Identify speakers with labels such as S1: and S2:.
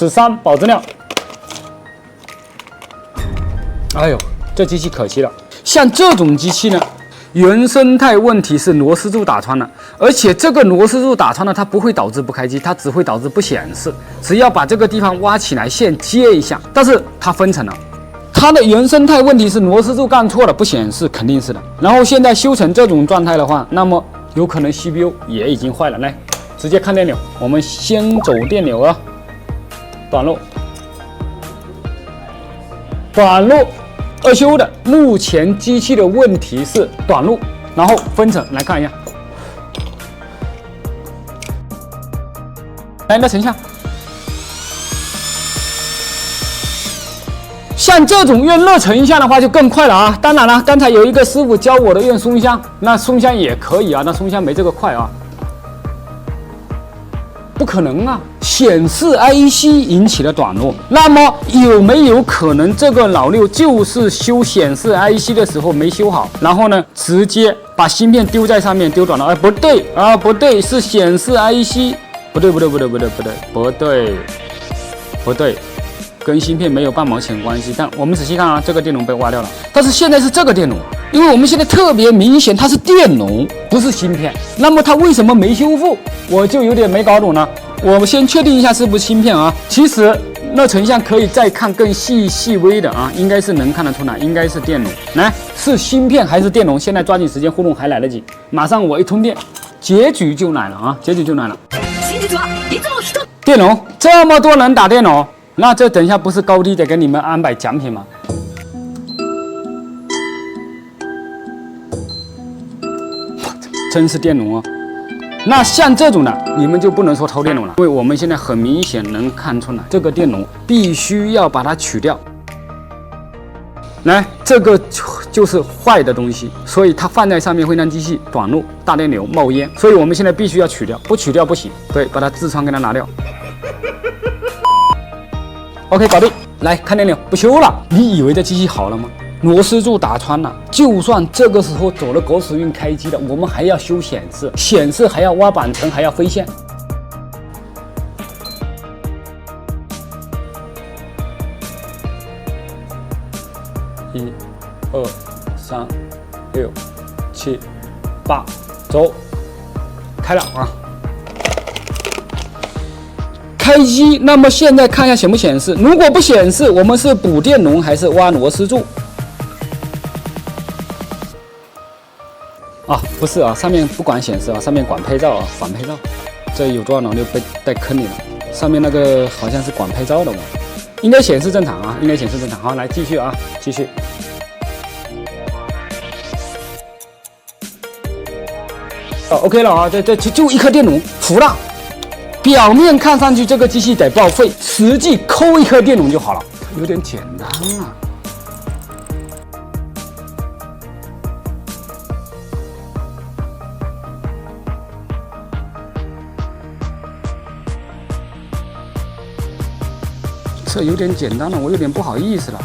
S1: 13保质量。哎呦，这机器可惜了。像这种机器呢，原生态问题是螺丝柱打穿了，而且这个螺丝柱打穿了，它不会导致不开机，它只会导致不显示。只要把这个地方挖起来，线接一下，但是它分层了。它的原生态问题是螺丝柱干错了，不显示，肯定是的。然后现在修成这种状态的话，那么有可能 CPU 也已经坏了。来，直接看电流，我们先走电流啊，短路，短路。二修的，目前机器的问题是短路，然后分层来看一下。来，那成像，像这种用热成像的话就更快了啊。当然了，刚才有一个师傅教我的用松香，那松香也可以啊，那松香没这个快啊。不可能啊！显示 IC 引起了短路，那么有没有可能这个老六就是修显示 IC 的时候没修好，然后呢直接把芯片丢在上面丢短了？哎，不对啊，不对，是显示 IC， 不对，跟芯片没有半毛钱关系。但我们仔细看啊，这个电容被挖掉了，但是现在是这个电容，因为我们现在特别明显它是电容，不是芯片。那么它为什么没修复？我就有点没搞懂了。我们先确定一下是不是芯片啊？其实热成像可以再看更细微的啊，应该是能看得出来，应该是电容。来，是芯片还是电容？现在抓紧时间互动还来得及，马上我一通电，结局就来了啊！结局就来了。电容，这么多人打电容，那这等一下不是高低得给你们安排奖品吗？真是电容啊！那像这种的，你们就不能说偷电容了，因为我们现在很明显能看出来，这个电容必须要把它取掉。来，这个就是坏的东西，所以它放在上面会让机器短路、大电流、冒烟，所以我们现在必须要取掉，不取掉不行。对，把它痔疮给它拿掉。OK， 搞定。来看电流，不修了。你以为这机器好了吗？螺丝柱打穿了，就算这个时候走了狗屎运开机了，我们还要修显示，显示还要挖板层，还要飞线。1、2、3、6、7、8，走，开了啊！开机。那么现在看一下显不显示？如果不显示，我们是补电容还是挖螺丝柱？啊，不是啊，上面不管显示啊，上面管拍照啊，反拍照。这有多少老六被带坑里了？上面那个好像是管拍照的吧？应该显示正常啊，应该显示正常。好，来继续啊，继续。OK 了啊，这就一颗电容，服了。表面看上去这个机器得报废，实际抠一颗电容就好了，有点简单啊。这有点简单了，我有点不好意思了。